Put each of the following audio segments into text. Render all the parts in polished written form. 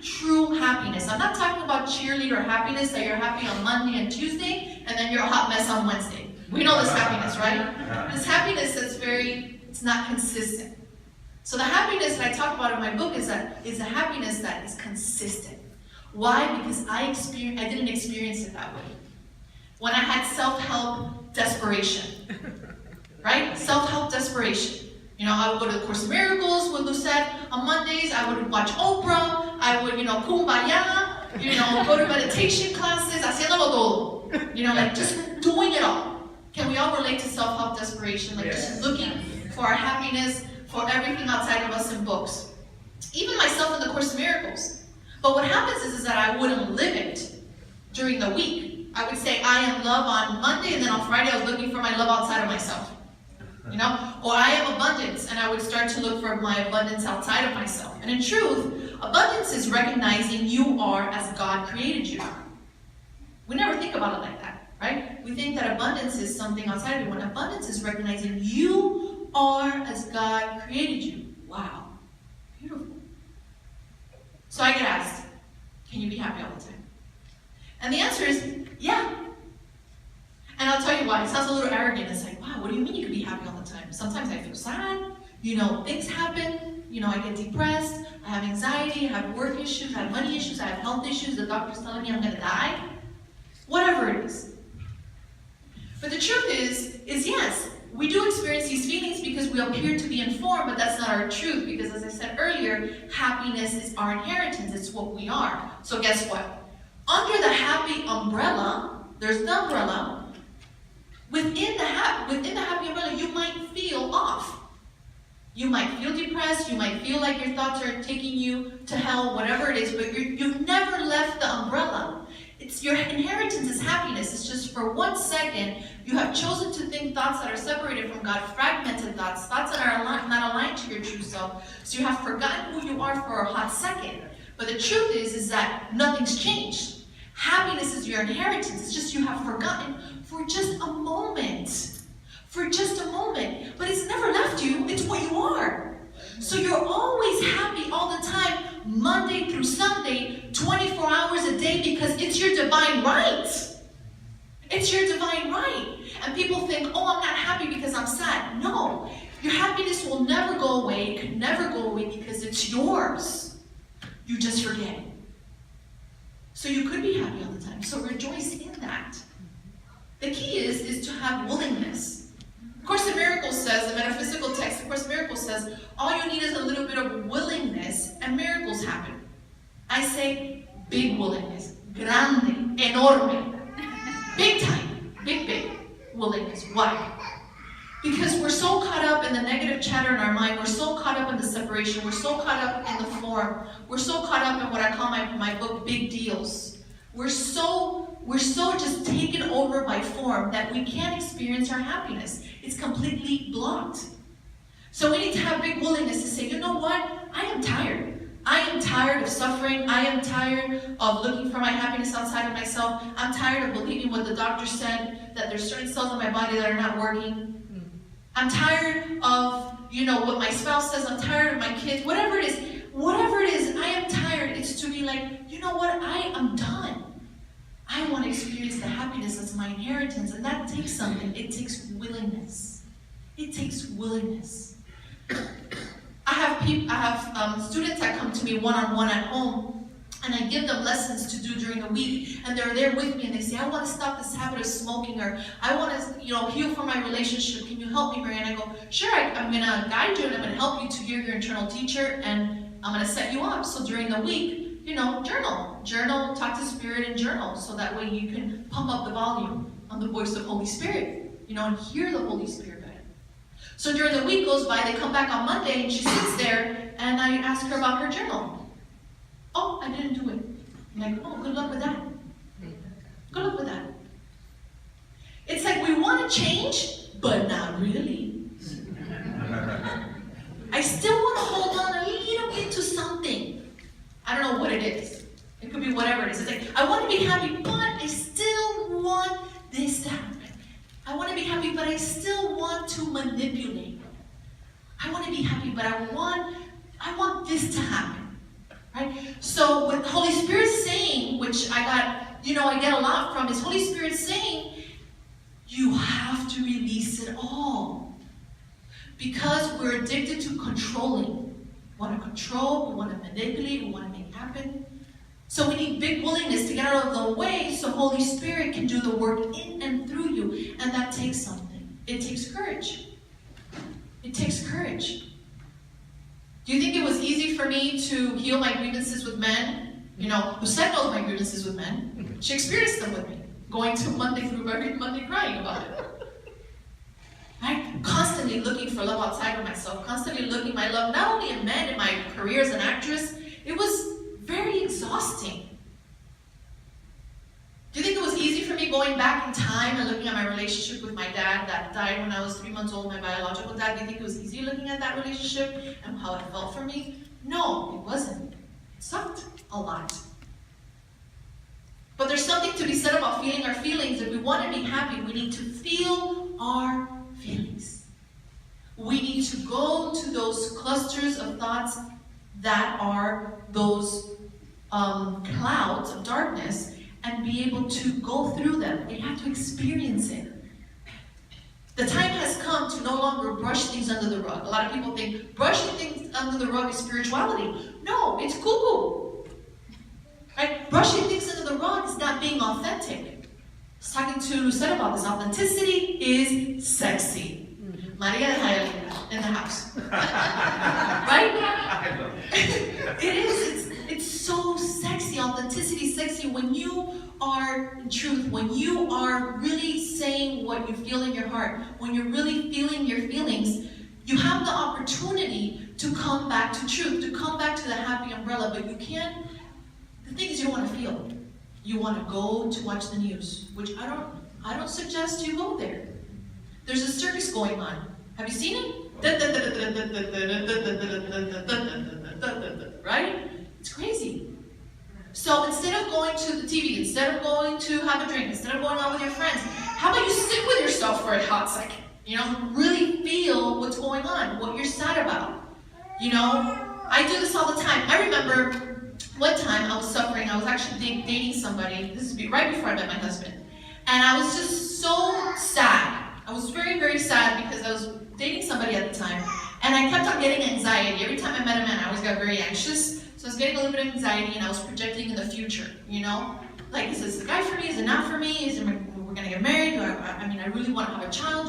true happiness. I'm not talking about cheerleader happiness, that you're happy on Monday and Tuesday, and then you're a hot mess on Wednesday. We know this happiness, right? This happiness that's it's not consistent. So the happiness that I talk about in my book is a happiness that is consistent. Why? Because I didn't experience it that way. When I had self-help desperation, right? Self-help desperation. You know, I would go to the Course in Miracles with Lucette on Mondays. I would watch Oprah. I would, kumbaya, go to meditation classes, haciéndolo todo. Like just doing it all. Can we all relate to self-help desperation? Like just looking for our happiness, for everything outside of us in books. Even myself in the Course in Miracles. But what happens is that I wouldn't live it during the week. I would say I am love on Monday, and then on Friday I was looking for my love outside of myself. Or I am abundance, and I would start to look for my abundance outside of myself. And in truth, abundance is recognizing you are as God created you. We never think about it like that, right? We think that abundance is something outside of you. When abundance is recognizing you are as God created you. Wow. Beautiful. So I get asked, can you be happy all the time? And the answer is, yeah. And I'll tell you why. It sounds a little arrogant. It's like, wow, what do you mean you can be happy all the time? Sometimes I feel sad. Things happen. I get depressed. I have anxiety. I have work issues. I have money issues. I have health issues. The doctor's telling me I'm going to die. Whatever it is. But the truth is yes, we do experience these feelings because we appear to be informed, but that's not our truth. Because as I said earlier, happiness is our inheritance. It's what we are. So guess what? Under the happy umbrella, there's the umbrella. Within the happy umbrella, you might feel off. You might feel depressed. You might feel like your thoughts are taking you to hell, whatever it is. But you've never left the umbrella. It's your inheritance is happiness. It's just for 1 second, you have chosen to think thoughts that are separated from God, fragmented thoughts that are not aligned to your true self. So you have forgotten who you are for a hot second. But the truth is that nothing's changed. Happiness is your inheritance. It's just you have forgotten for just a moment. For just a moment. But it's never left you. It's what you are. So you're always happy all the time, Monday through Sunday, 24 hours a day, because it's your divine right. It's your divine right. And people think, oh, I'm not happy because I'm sad. No. Your happiness will never go away. It could never go away because it's yours. You just forget it. So you could be happy all the time. So rejoice in that. The key is to have willingness. Course in Miracles says, the metaphysical text, the Course in Miracles says, all you need is a little bit of willingness and miracles happen. I say big willingness, grande, enorme, big time, big willingness. Why? Because we're so caught up in the negative chatter in our mind, we're so caught up in the separation, we're so caught up in the form, we're so caught up in what I call my book, big deals. We're so just taken over by form that we can't experience our happiness. It's completely blocked. So we need to have big willingness to say, you know what? I am tired. I am tired of suffering. I am tired of looking for my happiness outside of myself. I'm tired of believing what the doctor said, that there's certain cells in my body that are not working. I'm tired of, what my spouse says. I'm tired of my kids. Whatever it is, I am tired. It's to be like, you know what? I am done. I want to experience the happiness as my inheritance, and that takes something. It takes willingness. It takes willingness. I have students that come to me one-on-one at home, and I give them lessons to do during the week, and they're there with me, and they say, I want to stop this habit of smoking, or I want to, heal from my relationship. Can you help me, Mary? And I go, sure, I'm going to guide you, and I'm going to help you to hear your internal teacher, and I'm going to set you up. So during the week, journal, talk to Spirit and journal, so that way you can pump up the volume on the voice of Holy Spirit, and hear the Holy Spirit better. So during the week goes by, they come back on Monday, and she sits there, and I ask her about her journal. Oh, I didn't do it. I'm like, oh, good luck with that. Good luck with that. It's like we want to change, but not really. I still want to hold on a little bit to something. I don't know what it is. It could be whatever it is. It's like, I want to be happy, but I still want this to happen. I want to be happy, but I still want to manipulate. I want to be happy, but I want this to happen. Right? So what the Holy Spirit's saying, which I get a lot from, is Holy Spirit saying, you have to release it all. Because we're addicted to controlling. We want to control, we want to manipulate, we want to make it happen. So we need big willingness to get out of the way so Holy Spirit can do the work in and through you. And that takes something. It takes courage. It takes courage. Do you think it was easy for me to heal my grievances with men? Lucette knows my grievances with men. She experienced them with me. Going to Monday through every Monday crying about it. Right? Constantly looking for love outside of myself. Constantly looking my love not only in men, in my career as an actress. It was very exhausting. Do you think it was easy for me going back in time and looking at my relationship with my dad that died when I was 3 months old, my biological dad? Do you think it was easy looking at that relationship and how it felt for me? No, it wasn't. It sucked a lot. But there's something to be said about feeling our feelings. If we want to be happy, we need to feel our feelings. We need to go to those clusters of thoughts that are those clouds of darkness and be able to go through them. We have to experience it. The time has come to no longer brush things under the rug. A lot of people think brushing things under the rug is spirituality. No, it's cuckoo. Right? Brushing things under the rug is not being authentic. I was talking to Lucette about this. Authenticity is sexy. Maria de Hialeah in the house. Right? I love it. It is. It's so sexy. Authenticity is sexy when you are in truth, when you are really saying what you feel in your heart, when you're really feeling your feelings, you have the opportunity to come back to truth, to come back to the happy umbrella, but you can't. The thing is, you don't want to feel. You want to go to watch the news, which I don't suggest you go there. There's a circus going on. Have you seen it? Right? It's crazy. So instead of going to the TV, instead of going to have a drink, instead of going out with your friends, how about you sit with yourself for a hot second? Really feel what's going on, what you're sad about. I do this all the time. I remember one time I was suffering. I was actually dating somebody. This is right before I met my husband. And I was just so sad. I was very, very sad because I was dating somebody at the time. And I kept on getting anxiety. Every time I met a man, I always got very anxious. So I was getting a little bit of anxiety and I was projecting in the future, Like, is this the guy for me? Is it not for me? We're going to get married? I really want to have a child?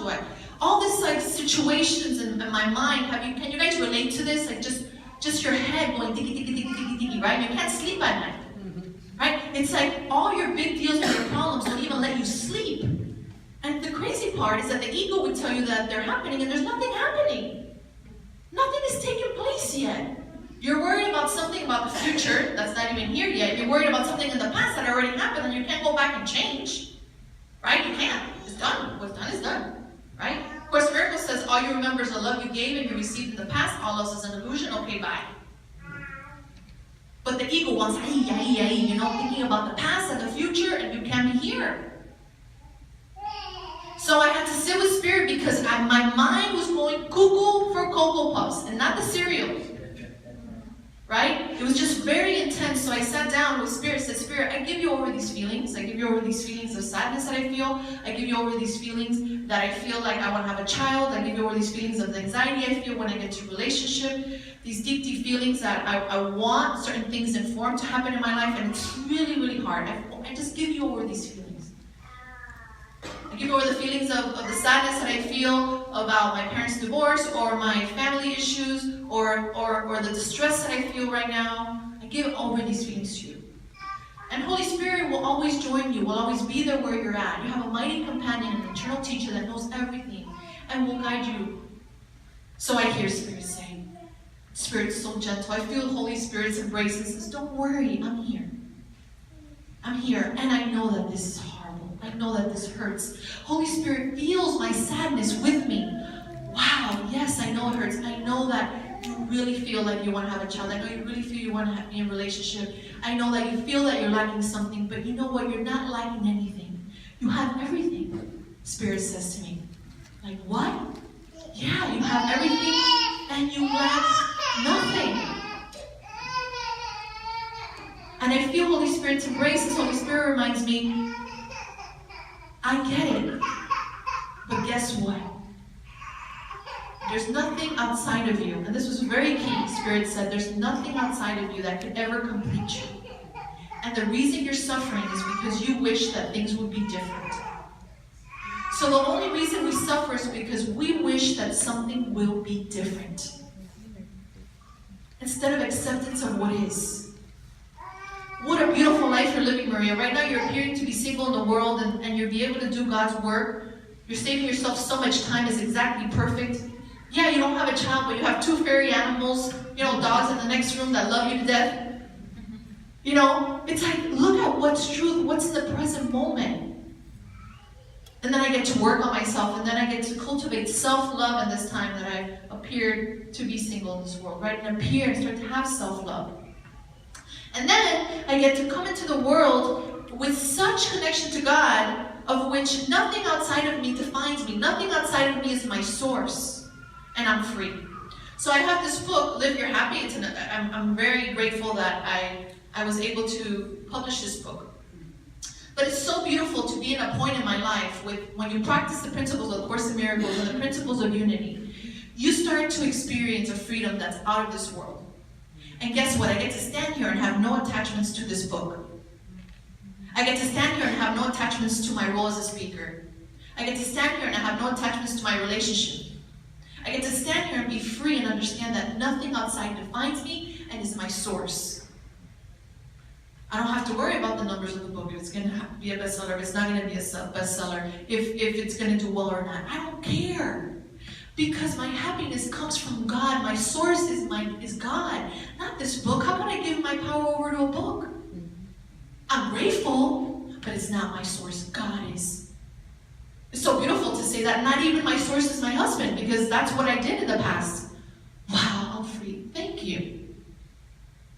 All this, like, situations in my mind. Can you guys relate to this? Like, just your head going diggy, right? You can't sleep at night, right? It's like all your big deals and your problems don't even let you sleep. And the crazy part is that the ego would tell you that they're happening and there's nothing happening. Nothing is taking place yet. You're worried about something about the future that's not even here yet. You're worried about something in the past that already happened and you can't go back and change, right? You can't. It's done. What's done is done, right? Of course, Miracle says, all you remember is the love you gave and you received in the past. All else is an illusion. Okay, bye. But the ego wants, thinking about the past and the future, and you can't be here. So I had to sit with Spirit because my mind was going cuckoo for Cocoa Puffs, and not the cereal. Right? It was just very intense. So I sat down with Spirit, said, Spirit, I give you over these feelings. I give you over these feelings of sadness that I feel. I give you over these feelings that I feel like I want to have a child. I give you over these feelings of the anxiety I feel when I get to a relationship. These deep, deep feelings that I want certain things in form to happen in my life, and it's really, really hard. I just give you over these feelings. I give you over the feelings of the sadness that I feel about my parents' divorce, or my family issues, or the distress that I feel right now. I give over these feelings to you. And Holy Spirit will always join you, will always be there where you're at. You have a mighty companion, an eternal teacher that knows everything and will guide you. So I hear Spirit say, Spirit's so gentle. I feel Holy Spirit's embrace and says, don't worry, I'm here. I'm here, and I know that this is horrible. I know that this hurts. Holy Spirit feels my sadness with me. Wow, yes, I know it hurts. I know that you really feel like you want to have a child. I know you really feel you want to be in a relationship. I know that you feel that you're lacking something, but you know what? You're not lacking anything. You have everything, Spirit says to me. Like, what? Yeah, you have everything, and you lack nothing. And I feel Holy Spirit's embrace. Holy Spirit reminds me, I get it. But guess what? There's nothing outside of you. And this was very key. Spirit said, there's nothing outside of you that could ever complete you. And the reason you're suffering is because you wish that things would be different. So the only reason we suffer is because we wish that something will be different. Instead of acceptance of what is. What a beautiful life you're living, Maria. Right now you're appearing to be single in the world and you'll be able to do God's work. You're saving yourself so much time. It's exactly perfect. Yeah, you don't have a child, but you have 2 fairy animals, dogs in the next room that love you to death. It's like, look at what's truth, what's in the present moment. And then I get to work on myself, and then I get to cultivate self-love in this time that I've appeared to be single in this world, right? And appear and start to have self-love. And then I get to come into the world with such connection to God, of which nothing outside of me defines me. Nothing outside of me is my source. And I'm free. So I have this book, Live Your Happy. I'm very grateful that I was able to publish this book. But it's so beautiful to be in a point in my life when you practice the principles of Course in Miracles and the principles of unity, you start to experience a freedom that's out of this world. And guess what? I get to stand here and have no attachments to this book. I get to stand here and have no attachments to my role as a speaker. I get to stand here and I have no attachments to my relationship. I get to stand here and be free and understand that nothing outside defines me and is my source. I don't have to worry about the numbers of the book, if it's going to be a bestseller, if it's not going to be a bestseller, if it's going to do well or not. I don't care. Because my happiness comes from God. My source is God, not this book. How can I give my power over to a book? I'm grateful, but it's not my source. God is. It's so beautiful to say that not even my source is my husband, because that's what I did in the past. Wow, I'm free. Thank you.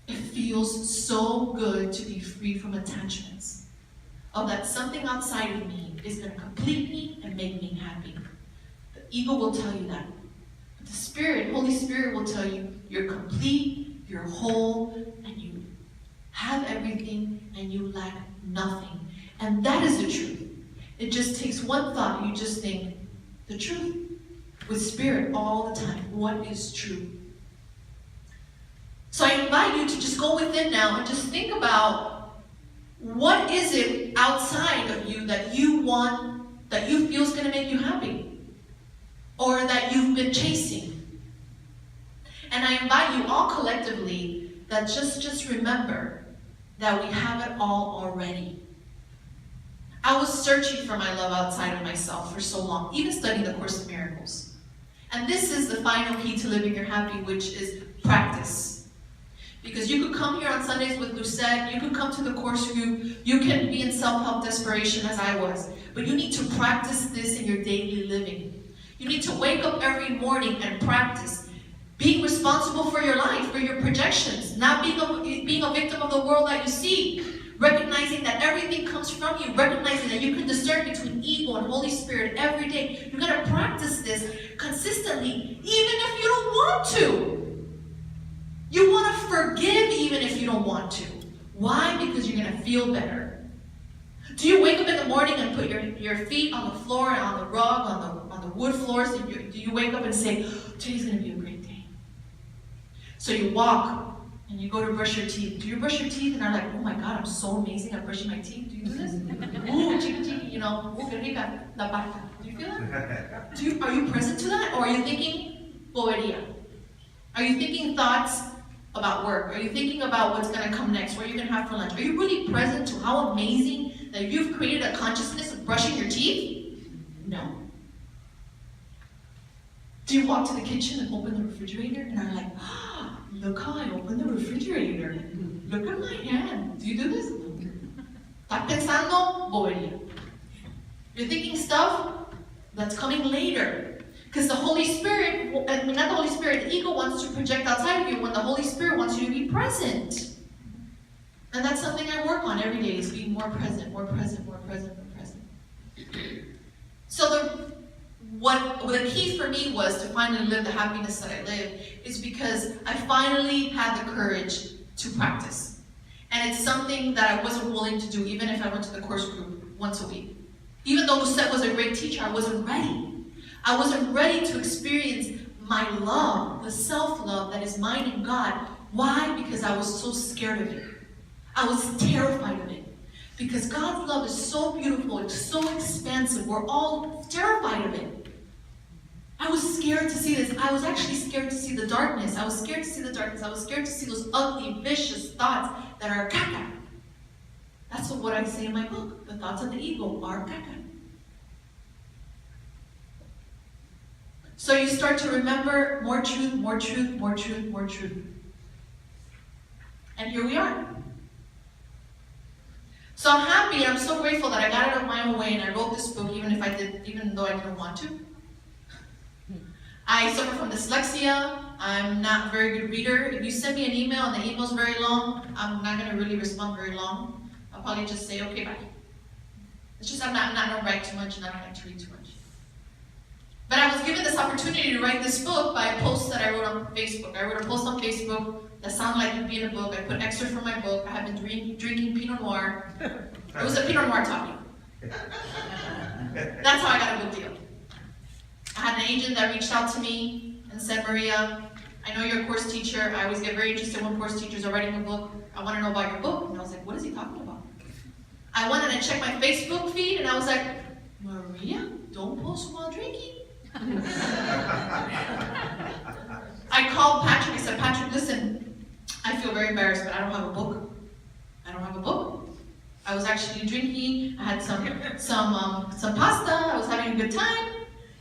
It feels so good to be free from attachments. Of that something outside of me is going to complete me and make me happy. The ego will tell you that. But the Spirit, Holy Spirit will tell you you're complete, you're whole, and you have everything and you lack nothing. And that is the truth. It just takes one thought. You just think, the truth. With Spirit all the time. What is true? So I invite you to just go within now and just think about what is it outside of you that you want, that you feel is going to make you happy? Or that you've been chasing? And I invite you all collectively that just remember that we have it all already. I was searching for my love outside of myself for so long, even studying the Course in Miracles. And this is the final key to living your happy, which is practice. Because you could come here on Sundays with Lucette, you could come to the course group, you can be in self-help desperation as I was, but you need to practice this in your daily living. You need to wake up every morning and practice being responsible for your life, for your projections, not being a victim of the world that you see. Recognizing that everything comes from you. Recognizing that you can discern between ego and Holy Spirit every day. You gotta practice this consistently, even if you don't want to. You wanna forgive even if you don't want to. Why? Because you're gonna feel better. Do you wake up in the morning and put your feet on the floor and on the rug, on the wood floors? And do you wake up and say, today's gonna be a great day? So you walk. And you go to brush your teeth. Do you brush your teeth and are like, oh my God, I'm so amazing at brushing my teeth? Do you do this? Ooh, chiqui chiqui, ooh, que rica, la pata. Do you feel that? Are you present to that? Or are you thinking boberia? Are you thinking thoughts about work? Are you thinking about what's going to come next? What you're going to have for lunch? Are you really present to how amazing that you've created a consciousness of brushing your teeth? No. Do you walk to the kitchen and open the refrigerator and are like, look how I open the refrigerator. Look at my hand. Do you do this? ¿Estás pensando? Bobería. You're thinking stuff that's coming later. Because the Holy Spirit, not the Holy Spirit, the ego wants to project outside of you when the Holy Spirit wants you to be present. And that's something I work on every day, is being more present, more present, more present, more present. So the key for me was to finally live the happiness that I live is because I finally had the courage to practice. And it's something that I wasn't willing to do, even if I went to the course group once a week. Even though Lucette was a great teacher, I wasn't ready. I wasn't ready to experience my love, the self-love that is mine in God. Why? Because I was so scared of it. I was terrified of it. Because God's love is so beautiful, it's so expansive. We're all terrified of it. I was scared to see this. I was actually scared to see the darkness. I was scared to see the darkness. I was scared to see those ugly, vicious thoughts that are caca. That's what I say in my book. The thoughts of the ego are caca. So you start to remember more truth, more truth, more truth, more truth. And here we are. So I'm happy, I'm so grateful that I got it on my own way and I wrote this book even though I didn't want to. I suffer from dyslexia. I'm not a very good reader. If you send me an email and the email's very long, I'm not going to really respond very long. I'll probably just say, okay, bye. It's just I'm not going to write too much and I don't like to read too much. But I was given this opportunity to write this book by a post that I wrote on Facebook. I wrote a post on Facebook that sounded like it'd be in a book. I put excerpts from my book. I have been drinking Pinot Noir. It was a Pinot Noir topic. That's how I got a book deal. I had an agent that reached out to me and said, Maria, I know you're a course teacher. I always get very interested when course teachers are writing a book. I want to know about your book. And I was like, what is he talking about? I went and checked my Facebook feed and I was like, Maria, don't post while drinking. I called Patrick. I said, Patrick, listen, I feel very embarrassed, but I don't have a book. I don't have a book. I was actually drinking. I had some pasta. I was having a good time.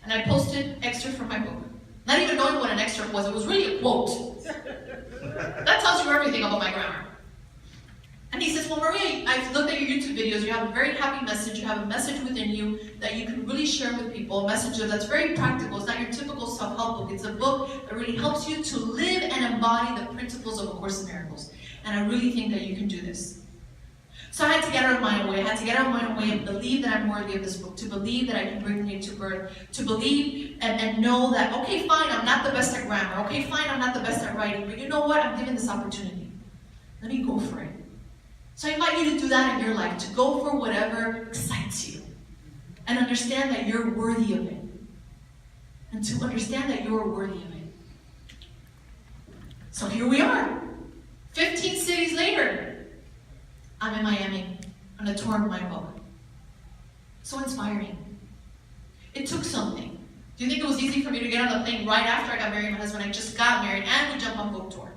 And I posted excerpt from my book. Not even knowing what an excerpt was. It was really a quote. That tells you everything about my grammar. And he says, well, Maria, I've looked at your YouTube videos. You have a very happy message. You have a message within you that you can really share with people. A message that's very practical. It's not your typical self-help book. It's a book that really helps you to live and embody the principles of A Course in Miracles. And I really think that you can do this. So I had to get out of my own way. I had to get out of my own way and believe that I'm worthy of this book, to believe that I can bring me to birth, to believe and know that, okay, fine, I'm not the best at grammar. Okay, fine, I'm not the best at writing. But you know what? I'm given this opportunity. Let me go for it. So I invite you to do that in your life, to go for whatever excites you. And understand that you're worthy of it. And to understand that you're worthy of it. So here we are. 15 cities later. I'm in Miami on a tour of my book. So inspiring. It took something. Do you think it was easy for me to get on the plane right after I got married? My husband and I just got married and we jumped on book tour.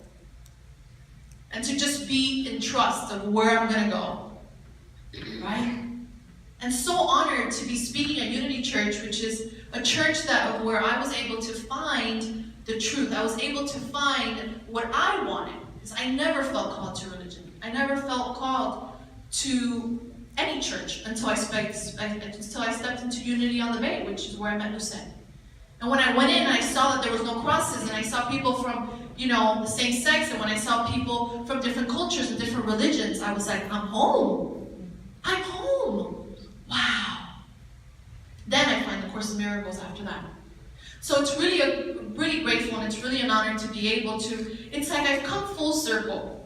And to just be in trust of where I'm going to go. Right? And so honored to be speaking at Unity Church, which is a church where I was able to find the truth. I was able to find what I wanted. Because I never felt called to religion. I never felt called to any church until I stepped into Unity on the Bay, which is where I met Lucette. And when I went in, I saw that there was no crosses, and I saw people from, the same sex, and when I saw people from different cultures and different religions, I was like, I'm home. I'm home. Wow. Then I find the Course in Miracles after that. So it's really grateful, and it's really an honor to be able to, it's like I've come full circle.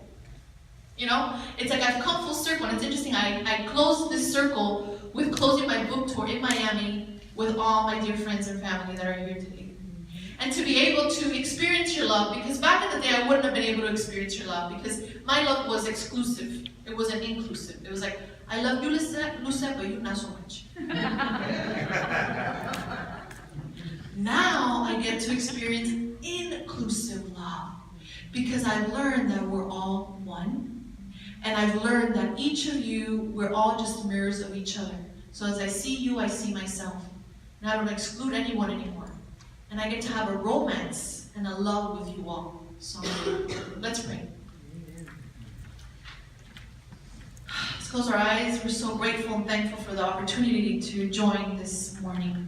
It's like I've come full circle, and it's interesting, I closed this circle with closing my book tour in Miami with all my dear friends and family that are here today. And to be able to experience your love, because back in the day I wouldn't have been able to experience your love, because my love was exclusive. It wasn't inclusive. It was like, I love you, Lucette, but you not so much. Now I get to experience inclusive love, because I've learned that we're all one. And I've learned that each of you, we're all just mirrors of each other. So as I see you, I see myself. And I don't exclude anyone anymore. And I get to have a romance and a love with you all. So let's pray. Let's close our eyes. We're so grateful and thankful for the opportunity to join this morning.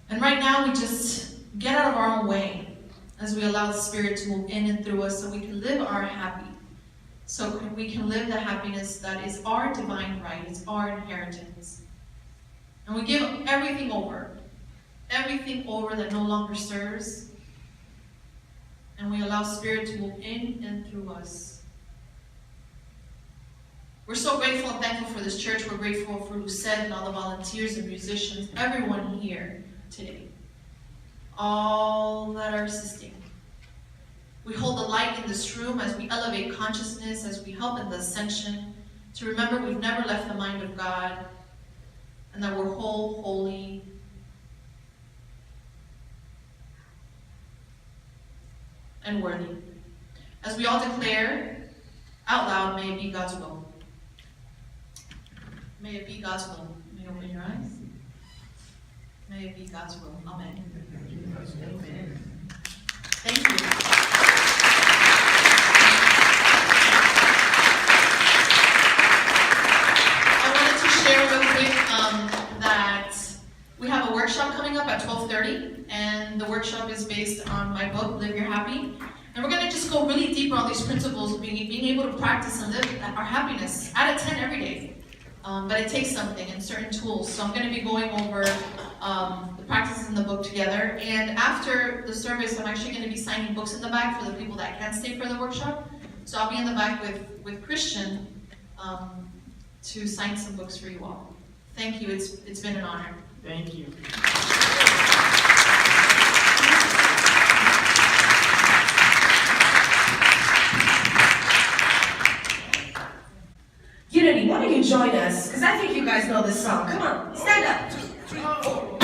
And right now, we just get out of our own way as we allow the Spirit to move in and through us so we can live our happy. So we can live the happiness that is our divine right, it's our inheritance. And we give everything over that no longer serves. And we allow Spirit to move in and through us. We're so grateful and thankful for this church. We're grateful for Lucette and all the volunteers and musicians, everyone here today. All that are assisting. We hold the light in this room as we elevate consciousness, as we help in the ascension, to remember we've never left the mind of God, and that we're whole, holy, and worthy. As we all declare out loud, may it be God's will. May it be God's will. May you open your eyes. May it be God's will. Amen. Amen. Thank you. I wanted to share real quick that we have a workshop coming up at 12:30, and the workshop is based on my book, Live Your Happy. And we're going to just go really deeper on these principles of being able to practice and live our happiness out of 10 every day. But it takes something and certain tools. So I'm going to be going over the practices in the book together. And after the service, I'm actually going to be signing books in the back for the people that can't stay for the workshop. So I'll be in the back with Christian to sign some books for you all. Thank you. It's been an honor. Thank you. Unity, why don't you join us? Because I think you guys know this song. Come on, stand up.